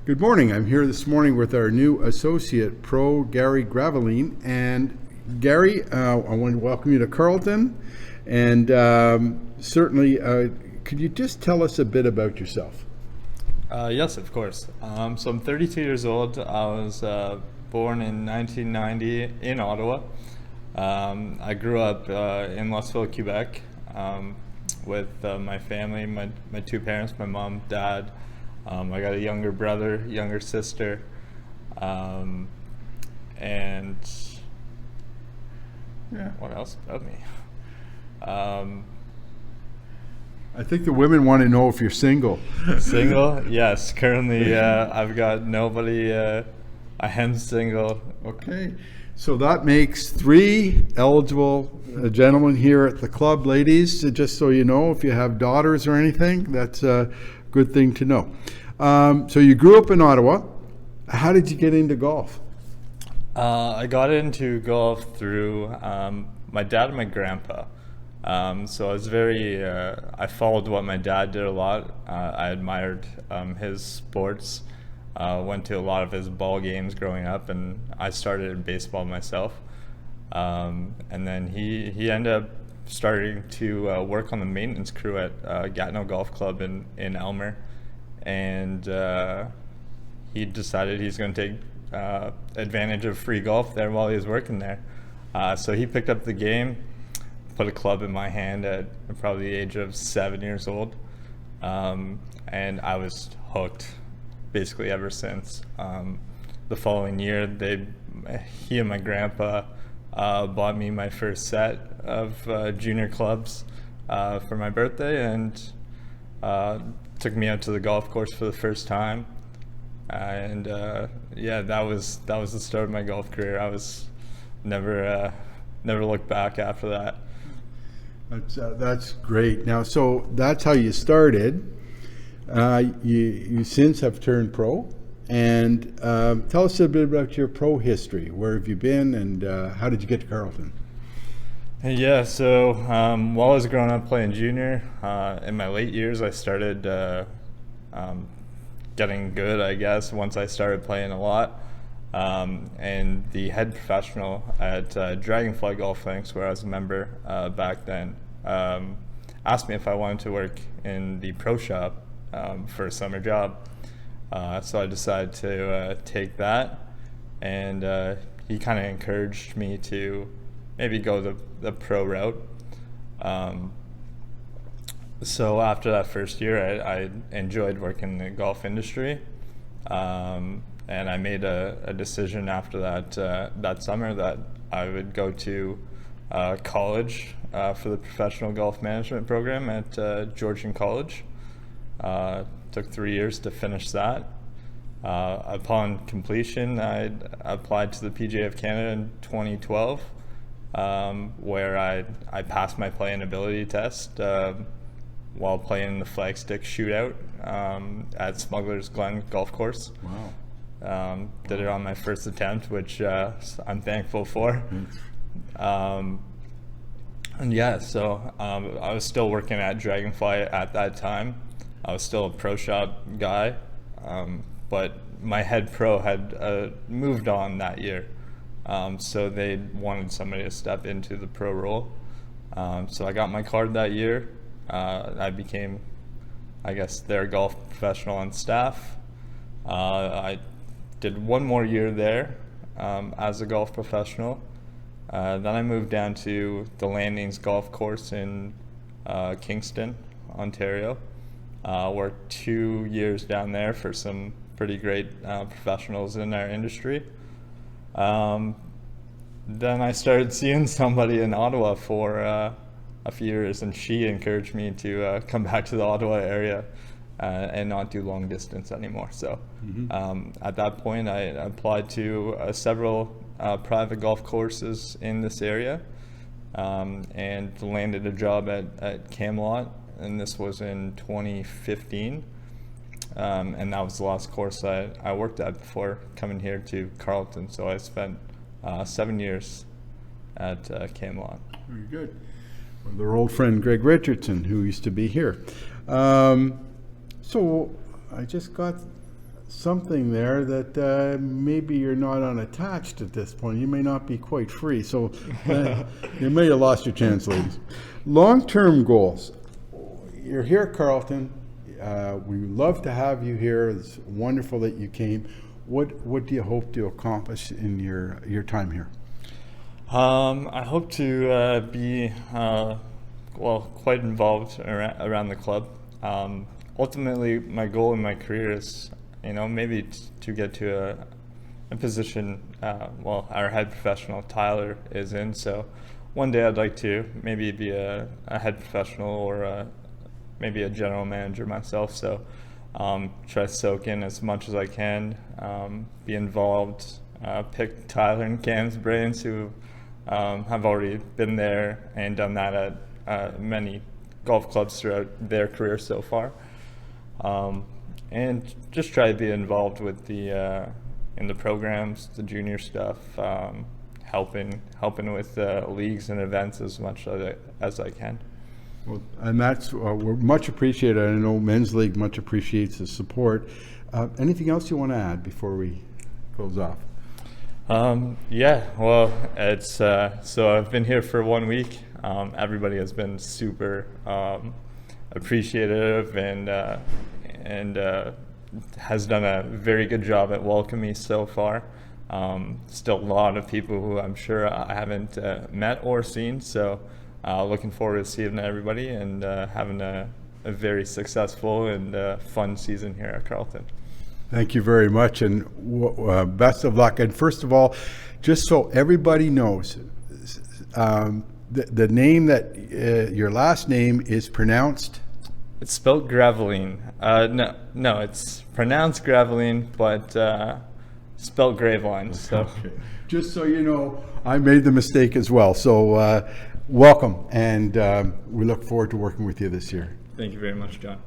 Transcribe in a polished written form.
Good morning. I'm here this morning with our new associate pro, Gary Graveline. And Gary, I want to welcome you to Carleton. And certainly, could you just tell us a bit about yourself? Yes, of course. So I'm 32 years old. I was born in 1990 in Ottawa. I grew up in Louisville, Quebec, with my family, my two parents, my mom, dad. I got a younger brother, younger sister, and Yeah. what else about me? I think the women want to know if you're single. Single? Yes. Currently, I've got nobody. I am single. Okay. So that makes 3 eligible gentlemen here at the club. Ladies, just so you know, if you have daughters or anything, that's a good thing to know. So you grew up in Ottawa. How did you get into golf? I got into golf through my dad and my grandpa. So I was I followed what my dad did a lot. I admired his sports. Went to a lot of his ball games growing up, and I started in baseball myself. And then he ended up starting to work on the maintenance crew at Gatineau Golf Club in Elmer. And he decided he's going to take advantage of free golf there while he was working there. So he picked up the game, put a club in my hand at probably the age of 7 years old, and I was hooked basically ever since. The following year, he and my grandpa bought me my first set of junior clubs for my birthday, and took me out to the golf course for the first time. And yeah, that was the start of my golf career. I was never looked back after that. That's great. Now, so that's how you started. You since have turned pro, and tell us a bit about your pro history. Where have you been, and how did you get to Carleton? Yeah, so while I was growing up playing junior, in my late years, I started getting good, I guess, once I started playing a lot. And the head professional at Dragonfly Golf Links, where I was a member back then, asked me if I wanted to work in the pro shop for a summer job. So I decided to take that, and he kind of encouraged me to maybe go the pro route. So after that first year, I enjoyed working in the golf industry, and I made a decision after that summer that I would go to college for the professional golf management program at Georgian College. Took 3 years to finish that. Upon completion, I applied to the PGA of Canada in 2012, where I passed my play and ability test while playing the flagstick shootout at Smuggler's Glen Golf Course. Wow. Did it on my first attempt, which I'm thankful for. And yeah, so I was still working at Dragonfly at that time. I was still a pro shop guy, but my head pro had moved on that year. So they wanted somebody to step into the pro role. So I got my card that year. I became, I guess, their golf professional on staff. I did 1 more year there as a golf professional. Then I moved down to the Landings Golf Course in Kingston, Ontario. Worked 2 years down there for some pretty great professionals in our industry. Then I started seeing somebody in Ottawa for a few years, and she encouraged me to come back to the Ottawa area and not do long distance anymore. So at that point, I applied to several private golf courses in this area, and landed a job at Camelot, and this was in 2015. And that was the last course I worked at before coming here to Carleton. So I spent 7 years at Camelot. Very good. Well, their old friend Greg Richardson, who used to be here. So I just got something there that maybe you're not unattached at this point. You may not be quite free, so you may have lost your chance, ladies. Long-term goals. You're here at Carleton. We love to have you here. It's wonderful that you came. What do you hope to accomplish in your time here? I hope to be quite involved around the club. Ultimately, my goal in my career is, maybe to get to a position. Our head professional Tyler is in, so one day I'd like to maybe be a head professional or maybe a general manager myself. So try to soak in as much as I can, be involved, pick Tyler and Cam's brains, who have already been there and done that at many golf clubs throughout their career so far, and just try to be involved with in the programs, the junior stuff, helping with leagues and events as much as I can. Well, and that's we're much appreciated. I know Men's League much appreciates the support. Anything else you want to add before we close off? It's so I've been here for 1 week. Everybody has been super appreciative and has done a very good job at welcoming me so far. Still a lot of people who I'm sure I haven't met or seen, so looking forward to seeing everybody and having a very successful and fun season here at Carleton. Thank you very much, and best of luck. And first of all, just so everybody knows, the name that your last name is pronounced? It's spelled Graveline. No, it's pronounced Graveline, but spelled Graveline. So, okay. Just so you know, I made the mistake as well. So, welcome, and we look forward to working with you this year. Thank you very much, John.